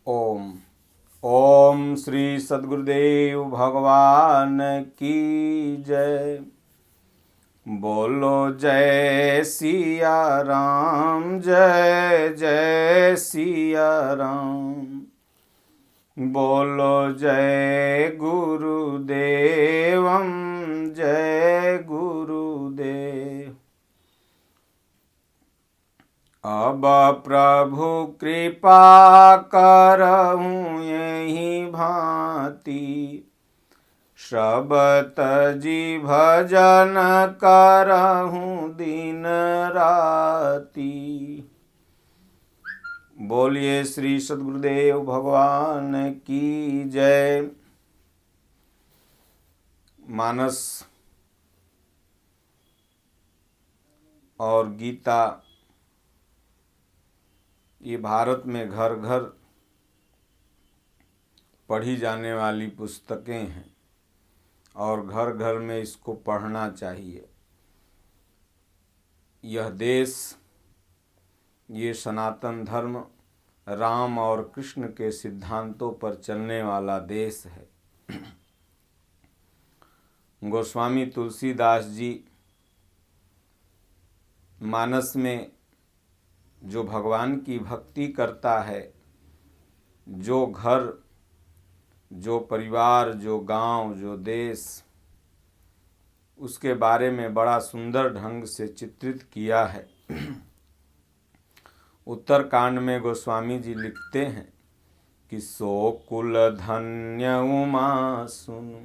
ओम ओम श्री सद्गुरुदेव भगवान की जय। बोलो जय सिया राम, जय जय सिया राम। बोलो जय गुरुदेवम, जय गुरुदेव। अब प्रभु कृपा करहूँ यही भांति, शबत जी भजन करहूँ दिन राति। बोलिए श्री सद्गुरुदेव भगवान की जय। मानस और गीता ये भारत में घर घर पढ़ी जाने वाली पुस्तकें हैं और घर घर में इसको पढ़ना चाहिए। यह देश, ये सनातन धर्म राम और कृष्ण के सिद्धांतों पर चलने वाला देश है। गोस्वामी तुलसीदास जी मानस में जो भगवान की भक्ति करता है, जो घर, जो परिवार, जो गांव, जो देश, उसके बारे में बड़ा सुंदर ढंग से चित्रित किया है। उत्तरकांड में गोस्वामी जी लिखते हैं कि सो कुल धन्य उमा सुनु,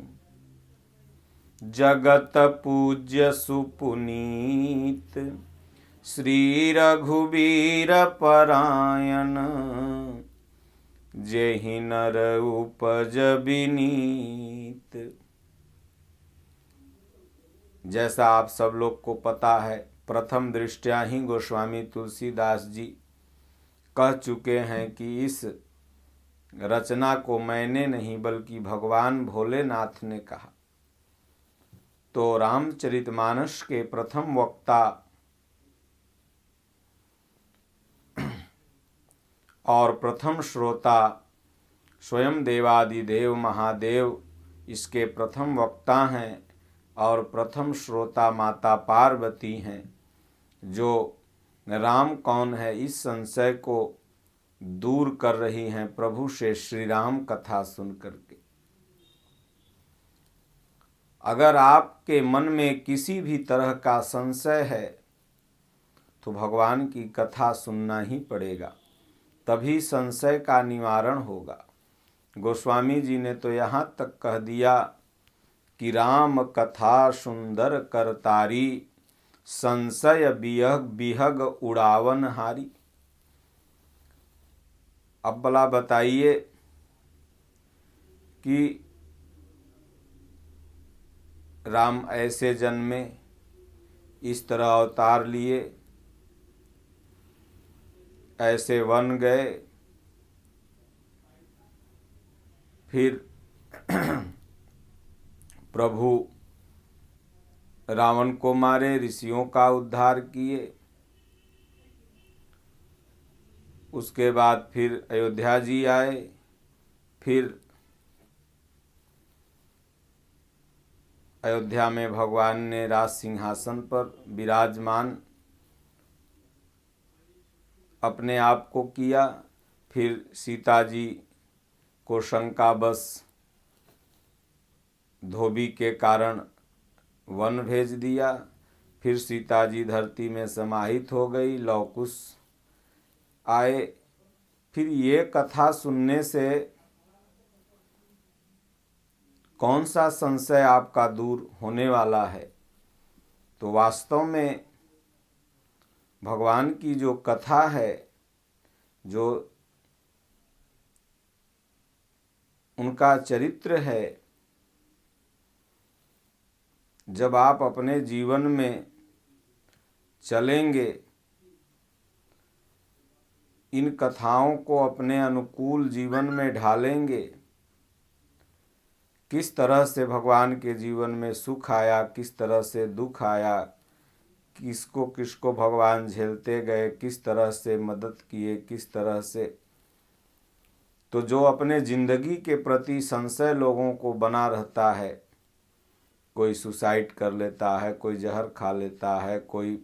जगत पूज्य सुपुनीत, श्री रघुबीर परायण, जेहि नर उपज विनीत। जैसा आप सब लोग को पता है, प्रथम दृष्टया ही गोस्वामी तुलसीदास जी कह चुके हैं कि इस रचना को मैंने नहीं बल्कि भगवान भोलेनाथ ने कहा। तो रामचरितमानस के प्रथम वक्ता और प्रथम श्रोता स्वयं देवादिदेव महादेव इसके प्रथम वक्ता हैं और प्रथम श्रोता माता पार्वती हैं, जो राम कौन है इस संशय को दूर कर रही हैं प्रभु से श्री राम कथा सुन करके। अगर आपके मन में किसी भी तरह का संशय है तो भगवान की कथा सुनना ही पड़ेगा, तभी संशय का निवारण होगा। गोस्वामी जी ने तो यहाँ तक कह दिया कि राम कथा सुंदर करतारी, संशय बिहग उड़ावन हारी। अब भला बताइए कि राम ऐसे जन्मे, इस तरह अवतार लिए, ऐसे वन गए, फिर प्रभु रावण को मारे, ऋषियों का उद्धार किए, उसके बाद फिर अयोध्या जी आए, फिर अयोध्या में भगवान ने राज सिंहासन पर विराजमान अपने आप को किया। फिर सीता जी को शंकावश धोबी के कारण वन भेज दिया। फिर सीता जी धरती में समाहित हो गई, लव कुश आए। फिर ये कथा सुनने से कौन सा संशय आपका दूर होने वाला है? तो वास्तव में भगवान की जो कथा है, जो उनका चरित्र है, जब आप अपने जीवन में चलेंगे, इन कथाओं को अपने अनुकूल जीवन में ढालेंगे, किस तरह से भगवान के जीवन में सुख आया, किस तरह से दुख आया, किसको किसको भगवान झेलते गए, किस तरह से मदद किए, किस तरह से तो जो अपने जिंदगी के प्रति संशय लोगों को बना रहता है, कोई सुसाइड कर लेता है, कोई जहर खा लेता है, कोई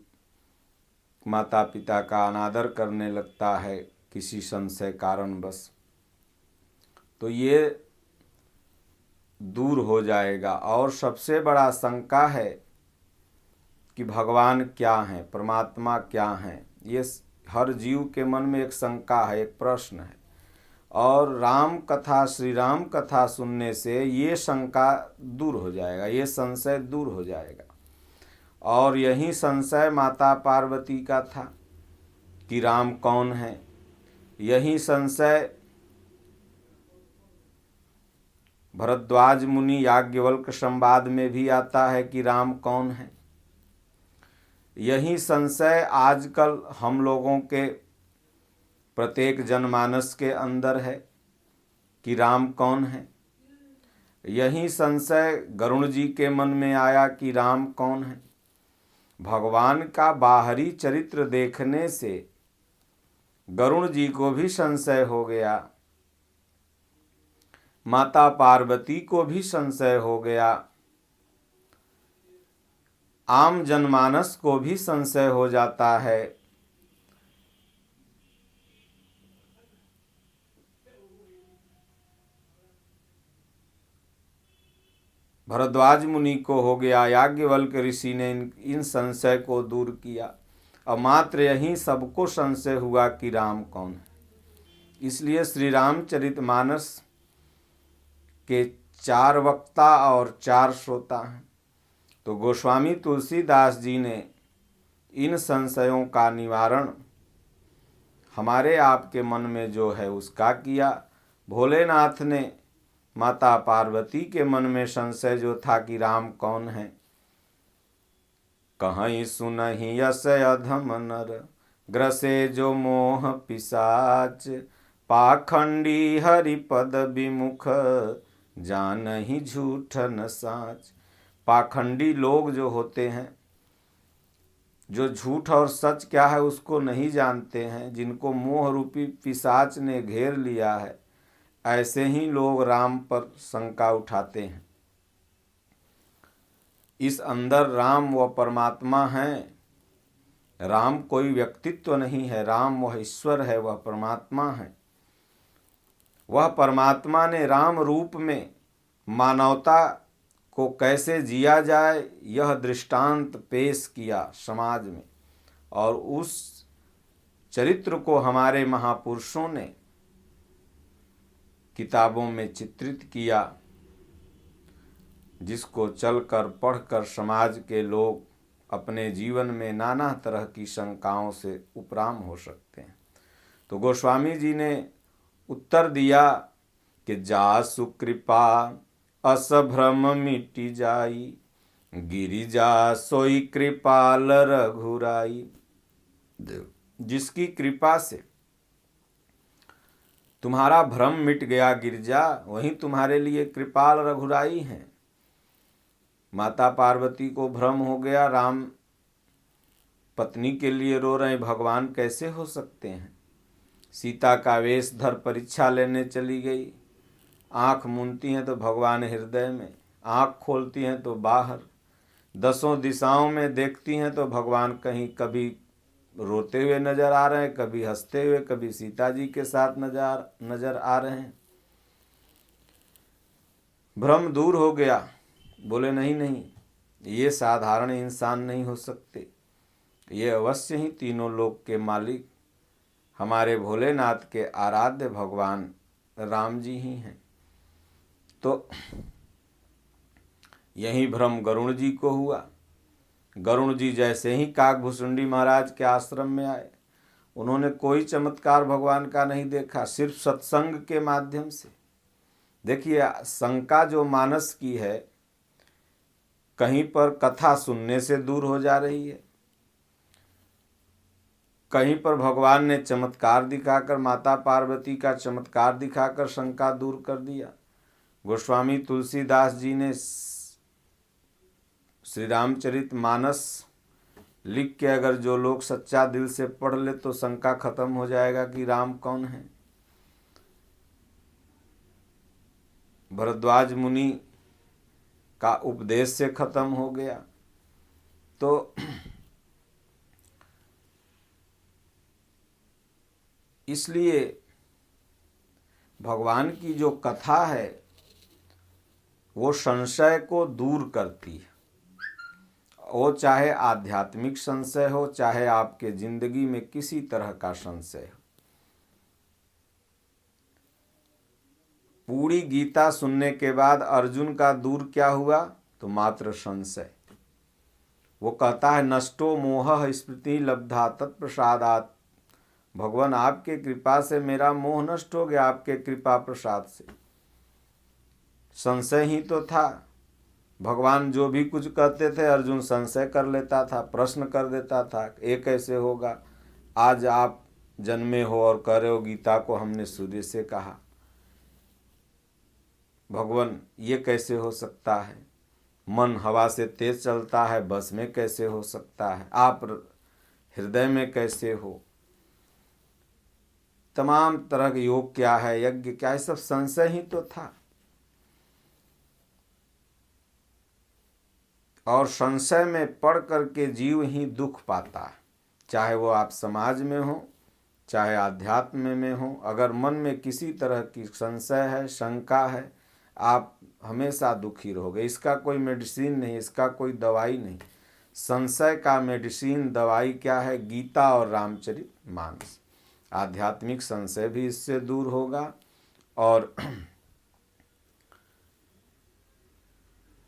माता पिता का अनादर करने लगता है किसी संशय कारणवश, तो ये दूर हो जाएगा। और सबसे बड़ा शंका है कि भगवान क्या हैं, परमात्मा क्या हैं, ये हर जीव के मन में एक शंका है, एक प्रश्न है। और राम कथा, श्री राम कथा सुनने से ये शंका दूर हो जाएगा, ये संशय दूर हो जाएगा। और यही संशय माता पार्वती का था कि राम कौन है। यही संशय भरद्वाज मुनि याज्ञवल्क्य संवाद में भी आता है कि राम कौन है। यही संशय आजकल हम लोगों के प्रत्येक जनमानस के अंदर है कि राम कौन है। यही संशय गरुण जी के मन में आया कि राम कौन है। भगवान का बाहरी चरित्र देखने से गरुण जी को भी संशय हो गया, माता पार्वती को भी संशय हो गया, आम जनमानस को भी संशय हो जाता है। भरद्वाज मुनि को हो गया, याज्ञवल्क्य ऋषि ने इन संशय को दूर किया। और मात्र यही सबको संशय हुआ कि राम कौन है। इसलिए श्री रामचरितमानस के 4 वक्ता और 4 श्रोता हैं। तो गोस्वामी तुलसीदास जी ने इन संशयों का निवारण हमारे आपके मन में जो है उसका किया। भोलेनाथ ने माता पार्वती के मन में संशय जो था कि राम कौन है, कहीं सुनहि यस अधम नर, ग्रसे जो मोह पिशाच, पाखंडी हरिपद विमुख, जानहि झूठ न साच। पाखंडी लोग जो होते हैं, जो झूठ और सच क्या है उसको नहीं जानते हैं, जिनको मोह रूपी पिशाच ने घेर लिया है, ऐसे ही लोग राम पर शंका उठाते हैं। इस अंदर राम व परमात्मा हैं। राम कोई व्यक्तित्व नहीं है, राम वह ईश्वर है, वह परमात्मा है। वह परमात्मा ने राम रूप में मानवता को कैसे जिया जाए यह दृष्टांत पेश किया समाज में, और उस चरित्र को हमारे महापुरुषों ने किताबों में चित्रित किया, जिसको चलकर पढ़कर समाज के लोग अपने जीवन में नाना तरह की शंकाओं से उपराम हो सकते हैं। तो गोस्वामी जी ने उत्तर दिया कि जासु कृपा अस भ्रम मिटि जाई, गिरिजा सोई कृपाल रघुराई। जिसकी कृपा से तुम्हारा भ्रम मिट गया गिरिजा, वही तुम्हारे लिए कृपाल रघुराई हैं। माता पार्वती को भ्रम हो गया, राम पत्नी के लिए रो रहे, भगवान कैसे हो सकते हैं। सीता का वेश धर परीक्षा लेने चली गई, आँख मूंदती हैं तो भगवान हृदय में, आँख खोलती हैं तो बाहर, 10 दिशाओं में देखती हैं तो भगवान कहीं कभी रोते हुए नजर आ रहे हैं, कभी हंसते हुए, कभी सीता जी के साथ नजर आ रहे हैं। भ्रम दूर हो गया। बोले नहीं, ये साधारण इंसान नहीं हो सकते, ये अवश्य ही तीनों लोक के मालिक हमारे भोलेनाथ के आराध्य भगवान राम जी ही हैं। तो यही भ्रम गरुण जी को हुआ। गरुण जी जैसे ही काकभूषुंडी महाराज के आश्रम में आए, उन्होंने कोई चमत्कार भगवान का नहीं देखा, सिर्फ सत्संग के माध्यम से। देखिए, शंका जो मानस की है, कहीं पर कथा सुनने से दूर हो जा रही है, कहीं पर भगवान ने चमत्कार दिखाकर, माता पार्वती का चमत्कार दिखाकर शंका दूर कर दिया। गोस्वामी तुलसीदास जी ने श्री रामचरितमानस लिख के अगर जो लोग सच्चा दिल से पढ़ ले तो शंका खत्म हो जाएगा कि राम कौन है। भरद्वाज मुनि का उपदेश से खत्म हो गया। तो इसलिए भगवान की जो कथा है वो संशय को दूर करती है। वो चाहे आध्यात्मिक संशय हो, चाहे आपके जिंदगी में किसी तरह का संशय हो। पूरी गीता सुनने के बाद अर्जुन का दूर क्या हुआ? तो मात्र संशय। वो कहता है नष्टो मोह स्मृति लब्धा तत्प्रसादात्। भगवान आपके कृपा से मेरा मोह नष्ट हो गया, आपके कृपा प्रसाद से। संशय ही तो था। भगवान जो भी कुछ कहते थे अर्जुन संशय कर लेता था, प्रश्न कर देता था, ये कैसे होगा? आज आप जन्मे हो और कह रहे हो गीता को हमने सूर्य से कहा। भगवान ये कैसे हो सकता है? मन हवा से तेज चलता है, बस में कैसे हो सकता है? आप हृदय में कैसे हो? तमाम तरह के योग क्या है, यज्ञ क्या है, सब संशय ही तो था। और संशय में पड़ करके जीव ही दुख पाता है, चाहे वो आप समाज में हो, चाहे आध्यात्म में हो। अगर मन में किसी तरह की संशय है, शंका है, आप हमेशा दुखी रहोगे। इसका कोई मेडिसिन नहीं, इसका कोई दवाई नहीं। संशय का मेडिसिन, दवाई क्या है? गीता और रामचरितमानस। आध्यात्मिक संशय भी इससे दूर होगा और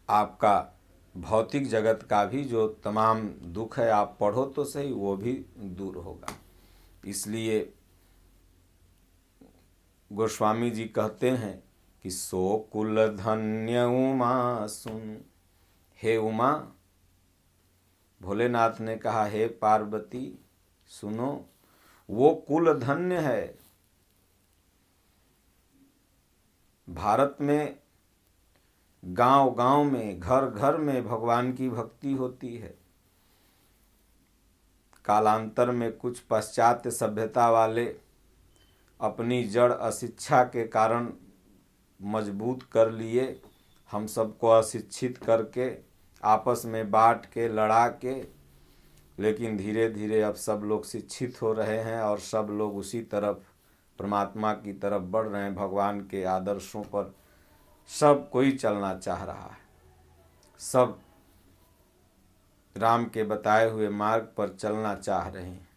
आपका भौतिक जगत का भी जो तमाम दुख है, आप पढ़ो तो सही, वो भी दूर होगा। इसलिए गोस्वामी जी कहते हैं कि सो कुल धन्य उमा सुन। हे उमा, भोलेनाथ ने कहा हे पार्वती सुनो, वो कुल धन्य है। भारत में गांव गांव में, घर घर में भगवान की भक्ति होती है। कालांतर में कुछ पाश्चात्य सभ्यता वाले अपनी जड़ अशिक्षा के कारण मजबूत कर लिए, हम सबको अशिक्षित करके, आपस में बांट के, लड़ा के। लेकिन धीरे धीरे अब सब लोग शिक्षित हो रहे हैं और सब लोग उसी तरफ, परमात्मा की तरफ बढ़ रहे हैं। भगवान के आदर्शों पर सब कोई चलना चाह रहा है। सब राम के बताए हुए मार्ग पर चलना चाह रहे हैं।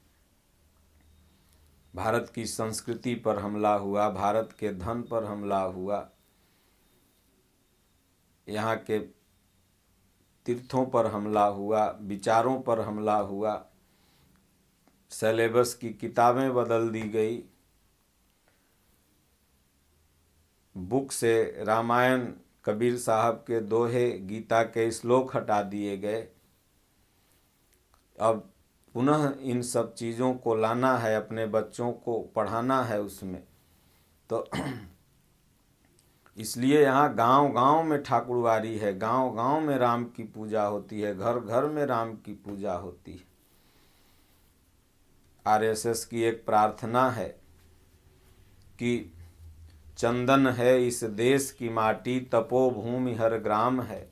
भारत की संस्कृति पर हमला हुआ, भारत के धन पर हमला हुआ, यहाँ के तीर्थों पर हमला हुआ, विचारों पर हमला हुआ, सिलेबस की किताबें बदल दी गई, बुक से रामायण, कबीर साहब के दोहे, गीता के श्लोक हटा दिए गए। अब पुनः इन सब चीज़ों को लाना है, अपने बच्चों को पढ़ाना है उसमें। तो इसलिए यहाँ गांव गांव में ठाकुरवारी है, गांव गांव में राम की पूजा होती है, घर घर में राम की पूजा होती है। आरएसएस की एक प्रार्थना है कि चंदन है इस देश की माटी, तपोभूमि हर ग्राम है,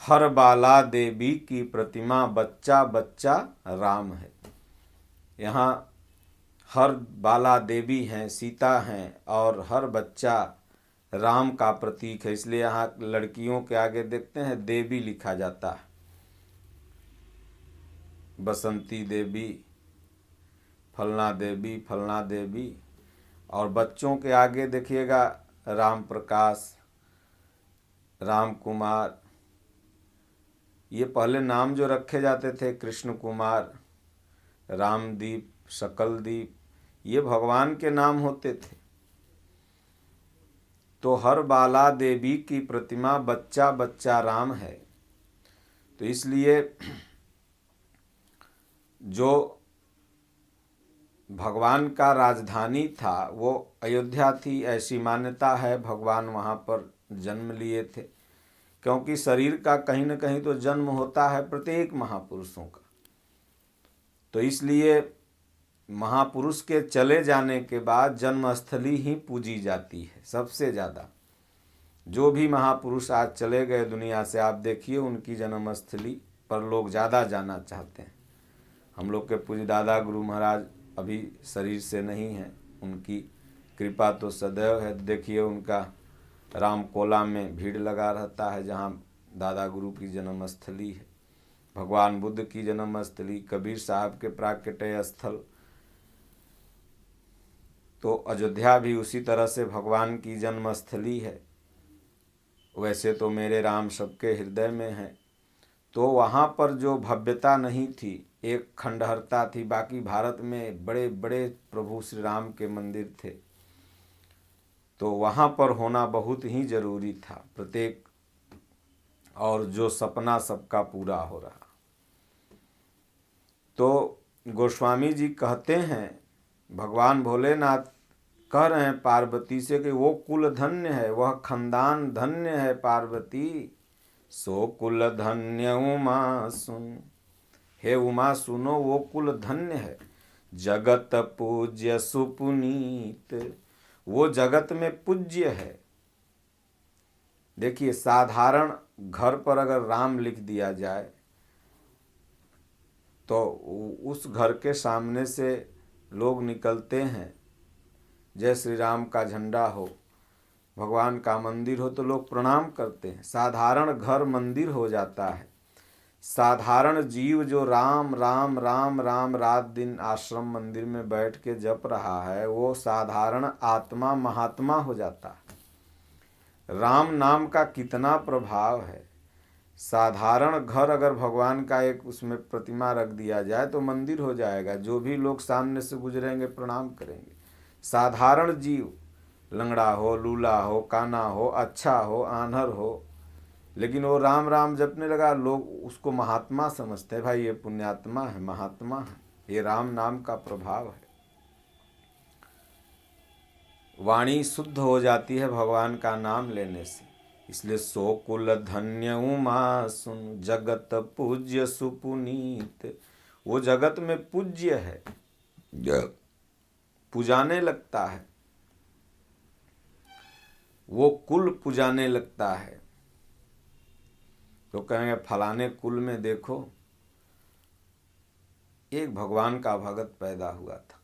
हर बाला देवी की प्रतिमा, बच्चा बच्चा राम है। यहाँ हर बाला देवी हैं, सीता हैं, और हर बच्चा राम का प्रतीक है। इसलिए यहाँ लड़कियों के आगे देखते हैं देवी लिखा जाता है, बसंती देवी, फलना देवी, फलना देवी। और बच्चों के आगे देखिएगा राम प्रकाश, राम कुमार। ये पहले नाम जो रखे जाते थे, कृष्ण कुमार, रामदीप, शकलदीप, ये भगवान के नाम होते थे। तो हर बाला देवी की प्रतिमा, बच्चा बच्चा राम है। तो इसलिए जो भगवान का राजधानी था वो अयोध्या थी, ऐसी मान्यता है। भगवान वहाँ पर जन्म लिए थे, क्योंकि शरीर का कहीं न कहीं तो जन्म होता है प्रत्येक महापुरुषों का। तो इसलिए महापुरुष के चले जाने के बाद जन्मस्थली ही पूजी जाती है सबसे ज़्यादा। जो भी महापुरुष आज चले गए दुनिया से, आप देखिए उनकी जन्मस्थली पर लोग ज़्यादा जाना चाहते हैं। हम लोग के पूज्य दादा गुरु महाराज अभी शरीर से नहीं हैं, उनकी कृपा तो सदैव है। देखिए उनका रामकोला में भीड़ लगा रहता है, जहाँ दादा गुरु की जन्मस्थली है। भगवान बुद्ध की जन्मस्थली, कबीर साहब के प्राकट्य स्थल, तो अयोध्या भी उसी तरह से भगवान की जन्मस्थली है। वैसे तो मेरे राम सबके हृदय में है, तो वहाँ पर जो भव्यता नहीं थी, एक खंडहरता थी। बाकी भारत में बड़े बड़े प्रभु श्री राम के मंदिर थे, तो वहाँ पर होना बहुत ही जरूरी था प्रत्येक, और जो सपना सबका पूरा हो रहा। तो गोस्वामी जी कहते हैं, भगवान भोलेनाथ कह रहे हैं पार्वती से कि वो कुल धन्य है, वह खानदान धन्य है पार्वती, सो कुल धन्य उमा सुन। हे उमा सुनो, वो कुल धन्य है, जगत पूज्य सुपुनीत, वो जगत में पूज्य है। देखिए साधारण घर पर अगर राम लिख दिया जाए तो उस घर के सामने से लोग निकलते हैं, जय श्री राम का झंडा हो, भगवान का मंदिर हो तो लोग प्रणाम करते हैं। साधारण घर मंदिर हो जाता है। साधारण जीव जो राम राम राम राम रात दिन आश्रम मंदिर में बैठ के जप रहा है, वो साधारण आत्मा महात्मा हो जाता है। राम नाम का कितना प्रभाव है। साधारण घर अगर भगवान का एक उसमें प्रतिमा रख दिया जाए तो मंदिर हो जाएगा, जो भी लोग सामने से गुजरेंगे प्रणाम करेंगे। साधारण जीव, लंगड़ा हो, लूला हो, काना हो, अच्छा हो, आन्हर हो, लेकिन वो राम राम जपने लगा, लोग उसको महात्मा समझते हैं। भाई ये पुण्यात्मा है, महात्मा है, ये राम नाम का प्रभाव है। वाणी शुद्ध हो जाती है भगवान का नाम लेने से। इसलिए सो कुल धन्य उमा सुन, जगत पूज्य सुपुनीत, वो जगत में पूज्य है, पुजाने लगता है, वो कुल पुजाने लगता है। तो कहेंगे फलाने कुल में देखो एक भगवान का भगत पैदा हुआ था।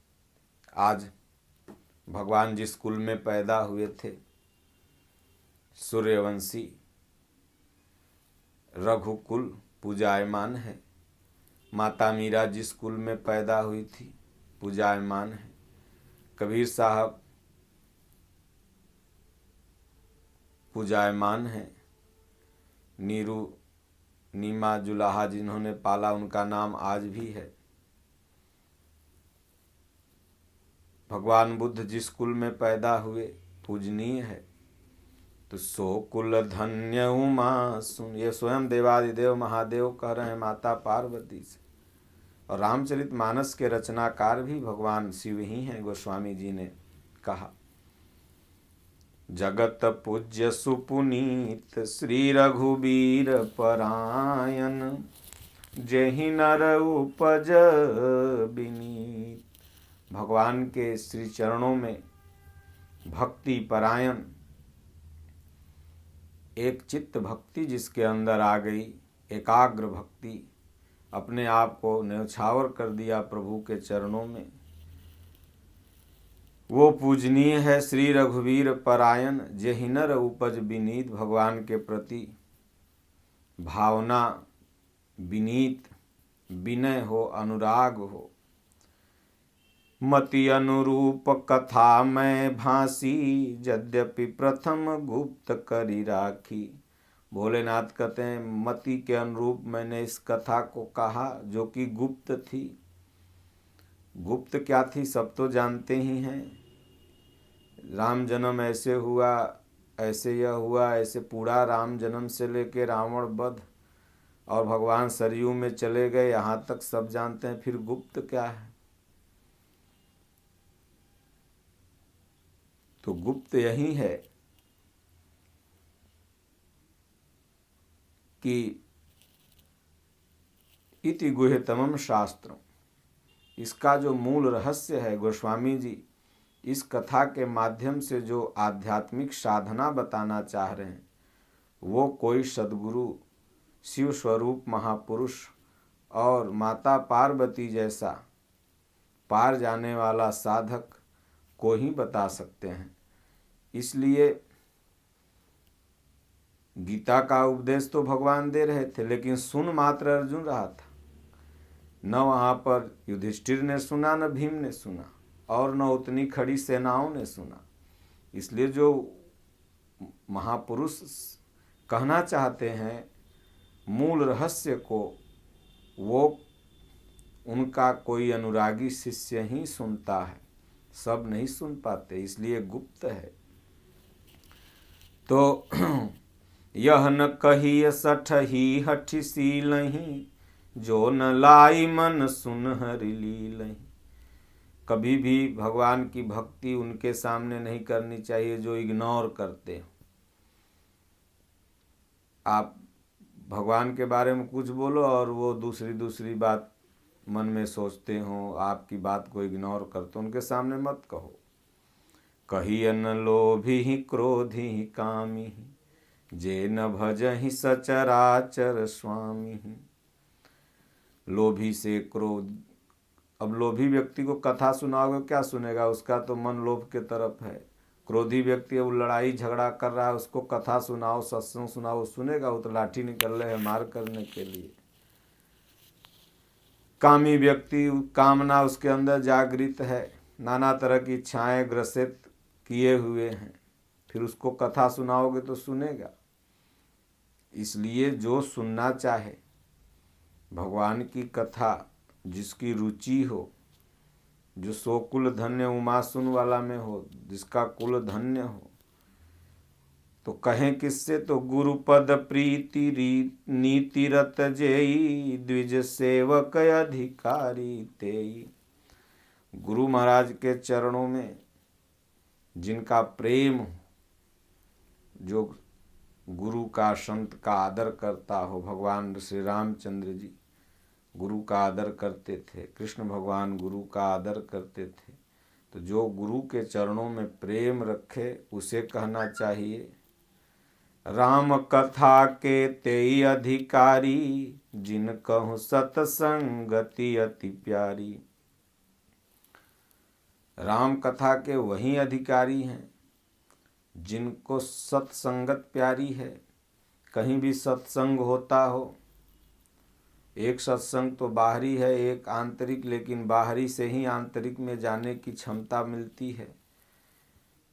आज भगवान जिस कुल में पैदा हुए थे, सूर्यवंशी रघुकुल पूजायमान है। माता मीरा जिस कुल में पैदा हुई थी पूजायमान है। कबीर साहब पूजायमान है। नीरू नीमा जुलाहा जिन्होंने पाला उनका नाम आज भी है। भगवान बुद्ध जिस कुल में पैदा हुए पूजनीय है। तो सो कुल धन्य उमा सुन, ये स्वयं देवादिदेव महादेव कह रहे हैं माता पार्वती से। और रामचरित मानस के रचनाकार भी भगवान शिव ही हैं। गोस्वामी जी ने कहा, जगत पूज्य सुपुनीत, श्री रघुबीर परायण, जेहि नर उपज विनीत। भगवान के श्री चरणों में भक्ति परायण, एक चित्त भक्ति जिसके अंदर आ गई, एकाग्र भक्ति, अपने आप को न्यौछावर कर दिया प्रभु के चरणों में, वो पूजनीय है। श्री रघुवीर परायण, जेहि नर उपज विनीत। भगवान के प्रति भावना विनीत, विनय हो, अनुराग हो। मति अनुरूप कथा मैं भासी, यद्यपि प्रथम गुप्त करी राखी। भोलेनाथ कहते हैं मति के अनुरूप मैंने इस कथा को कहा जो कि गुप्त थी। गुप्त क्या थी सब तो जानते ही हैं। राम जन्म ऐसे हुआ, ऐसे यह हुआ, ऐसे पूरा राम जन्म से लेके रावण वध और भगवान सरयू में चले गए, यहाँ तक सब जानते हैं। फिर गुप्त क्या है? तो गुप्त यही है कि इति गुह्यतमं शास्त्रम, इसका जो मूल रहस्य है, गोस्वामी जी इस कथा के माध्यम से जो आध्यात्मिक साधना बताना चाह रहे हैं, वो कोई सद्गुरु, शिव स्वरूप महापुरुष और माता पार्वती जैसा पार जाने वाला साधक को ही बता सकते हैं। इसलिए गीता का उपदेश तो भगवान दे रहे थे, लेकिन सुन मात्र अर्जुन रहा था। न वहाँ पर युधिष्ठिर ने सुना, न भीम ने सुना, और न उतनी खड़ी सेनाओं ने सुना। इसलिए जो महापुरुष कहना चाहते हैं मूल रहस्य को, वो उनका कोई अनुरागी शिष्य ही सुनता है, सब नहीं सुन पाते, इसलिए गुप्त है। तो यह न कहिय सठही हठि सीलहि, जो न लाई मन सुन हरि लीलहि। कभी भी भगवान की भक्ति उनके सामने नहीं करनी चाहिए जो इग्नोर करते हो। आप भगवान के बारे में कुछ बोलो और वो दूसरी बात मन में सोचते हो, आपकी बात को इग्नोर करते, उनके सामने मत कहो। कहिय न लोभी क्रोधी कामी, जे न भजहि सचराचर स्वामी। लोभी से क्रोध, अब लोभी व्यक्ति को कथा सुनाओगे क्या सुनेगा, उसका तो मन लोभ के तरफ है। क्रोधी व्यक्ति वो लड़ाई झगड़ा कर रहा है, उसको कथा सुनाओ, सत्संग सुनाओ, सुनेगा? वो तो लाठी निकल रहे हैं मार करने के लिए। कामी व्यक्ति, कामना उसके अंदर जागृत है, नाना तरह की इच्छाएं ग्रसित किए हुए हैं, फिर उसको कथा सुनाओगे तो सुनेगा? इसलिए जो सुनना चाहे भगवान की कथा, जिसकी रुचि हो, जो सो कुल धन्य उमा सुन वाला में हो, जिसका कुल धन्य हो, तो कहें किससे? तो गुरुपद प्रीति नीति रत जेई, द्विज सेवक अधिकारी तेई। गुरु महाराज के चरणों में जिनका प्रेम, जो गुरु का, संत का आदर करता हो, भगवान श्री रामचंद्र जी गुरु का आदर करते थे, कृष्ण भगवान गुरु का आदर करते थे। तो जो गुरु के चरणों में प्रेम रखे उसे कहना चाहिए राम कथा के तेई अधिकारी, जिन कहूँ सतसंगति अति प्यारी। राम कथा के वही अधिकारी हैं जिनको सत्संगत प्यारी है। कहीं भी सत्संग होता हो, एक सत्संग तो बाहरी है, एक आंतरिक, लेकिन बाहरी से ही आंतरिक में जाने की क्षमता मिलती है।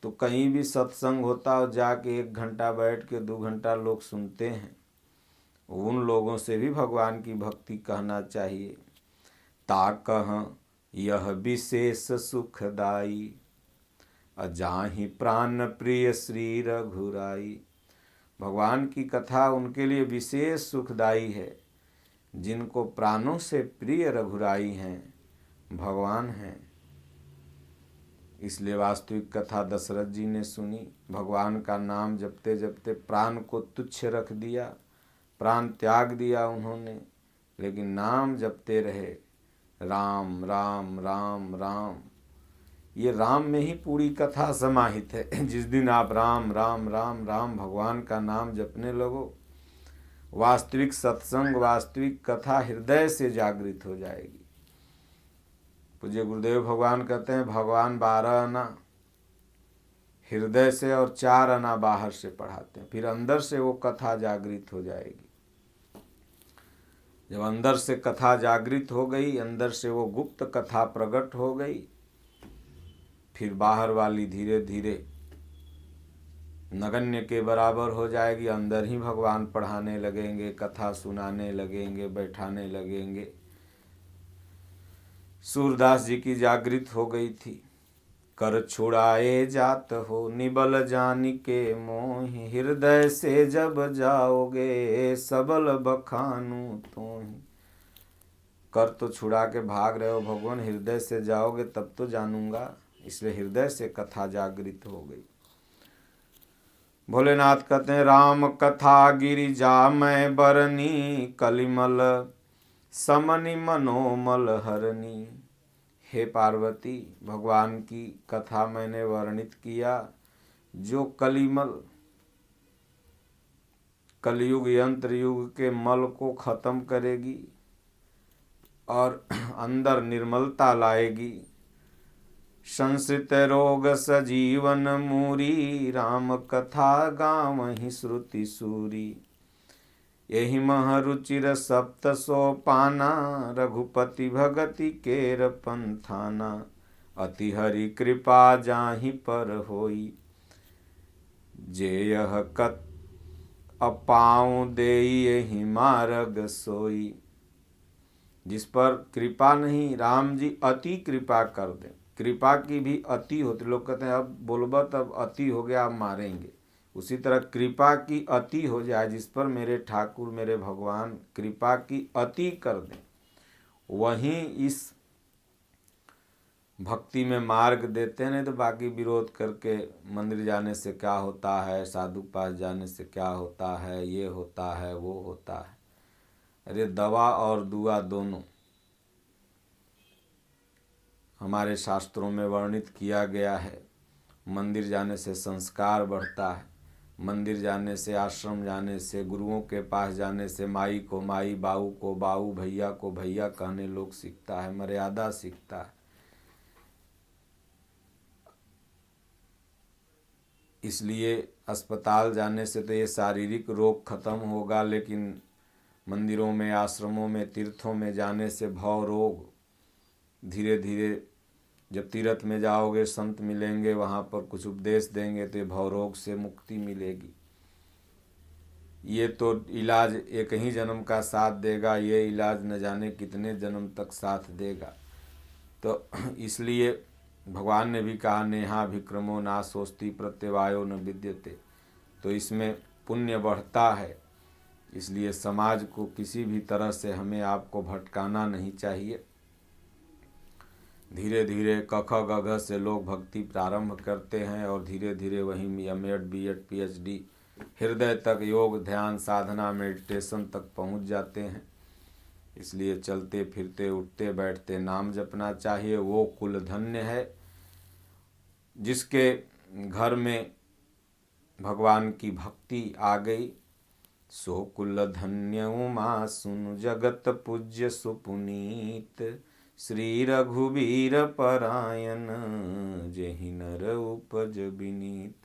तो कहीं भी सत्संग होता हो, जाके 1 घंटा बैठ के 2 घंटा लोग सुनते हैं, उन लोगों से भी भगवान की भक्ति कहना चाहिए। ताकह यह विशेष सुखदाई, अजाहि प्राण प्रिय श्री रघुराई। भगवान की कथा उनके लिए विशेष सुखदाई है जिनको प्राणों से प्रिय रघुराई हैं, भगवान हैं। इसलिए वास्तविक कथा दशरथ जी ने सुनी। भगवान का नाम जपते जपते प्राण को तुच्छ रख दिया, प्राण त्याग दिया उन्होंने, लेकिन नाम जपते रहे, राम राम राम राम। ये राम में ही पूरी कथा समाहित है। जिस दिन आप राम राम राम राम भगवान का नाम जपने लगो, वास्तविक सत्संग, वास्तविक कथा हृदय से जागृत हो जाएगी। पूज्य गुरुदेव भगवान कहते हैं, भगवान 12 आना हृदय से और 4 आना बाहर से पढ़ाते हैं, फिर अंदर से वो कथा जागृत हो जाएगी। जब अंदर से कथा जागृत हो गई, अंदर से वो गुप्त कथा प्रकट हो गई, फिर बाहर वाली धीरे धीरे नगण्य के बराबर हो जाएगी। अंदर ही भगवान पढ़ाने लगेंगे, कथा सुनाने लगेंगे, बैठाने लगेंगे। सूरदास जी की जागृत हो गई थी। कर छुड़ाए जात हो निबल जानी के मोहि, हृदय से जब जाओगे सबल बखानू तोहि। कर तो छुड़ा के भाग रहे हो भगवान, हृदय से जाओगे तब तो जानूंगा। इसलिए हृदय से कथा जागृत हो गई। भोलेनाथ कहते हैं, राम कथा गिरिजा मैं बरनी, कलिमल समनि मनोमल हरनी। हे पार्वती, भगवान की कथा मैंने वर्णित किया जो कलयुग यंत्र युग के मल को खत्म करेगी और अंदर निर्मलता लाएगी। संसित रोग सजीवन मूरी, राम कथा गावहि श्रुति सूरी। यही मह रुचिर सप्त सोपाना, रघुपति भगति केर पंथाना। अति हरि कृपा जाहि पर होई, जे यह कत अपाऊँ देई, यही मार्ग सोई। जिस पर कृपा नहीं, राम जी अति कृपा कर दें। कृपा की भी अति होती, लोग कहते हैं अब बोलबा तब अति हो गया, अब मारेंगे। उसी तरह कृपा की अति हो जाए, जिस पर मेरे ठाकुर मेरे भगवान कृपा की अति कर दें, वहीं इस भक्ति में मार्ग देते हैं। नहीं तो बाकी विरोध करके मंदिर जाने से क्या होता है, साधु पास जाने से क्या होता है, ये होता है वो होता है। अरे दवा और दुआ दोनों हमारे शास्त्रों में वर्णित किया गया है। मंदिर जाने से संस्कार बढ़ता है, मंदिर जाने से, आश्रम जाने से, गुरुओं के पास जाने से माई को माई, बाऊ को बाऊ, भैया को भैया कहने लोग सीखता है, मर्यादा सीखता है। इसलिए अस्पताल जाने से तो ये शारीरिक रोग खत्म होगा, लेकिन मंदिरों में, आश्रमों में, तीर्थों में जाने से भव रोग धीरे धीरे, जब तीर्थ में जाओगे संत मिलेंगे, वहाँ पर कुछ उपदेश देंगे तो भव रोग से मुक्ति मिलेगी। ये तो इलाज एक ही जन्म का साथ देगा, ये इलाज न जाने कितने जन्म तक साथ देगा। तो इसलिए भगवान ने भी कहा, नेहा विक्रमो ना सोस्ति प्रत्यवायो न विद्यते। तो इसमें पुण्य बढ़ता है। इसलिए समाज को किसी भी तरह से हमें आपको भटकाना नहीं चाहिए। धीरे धीरे कख गघ से लोग भक्ति प्रारंभ करते हैं और धीरे धीरे वहीं एमएड बीएड पीएचडी हृदय तक योग ध्यान साधना मेडिटेशन तक पहुंच जाते हैं। इसलिए चलते फिरते उठते बैठते नाम जपना चाहिए। वो कुल धन्य है जिसके घर में भगवान की भक्ति आ गई। सो कुल धन्य उमा सुन जगत पूज्य सुपुनीत, श्री रघुबीर परायण जेहि नर उपज विनीत।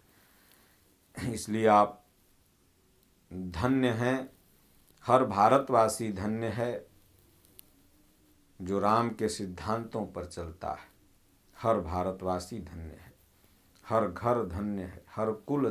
इसलिए आप धन्य हैं, हर भारतवासी धन्य है जो राम के सिद्धांतों पर चलता है। हर भारतवासी धन्य है, हर घर धन्य है, हर कुल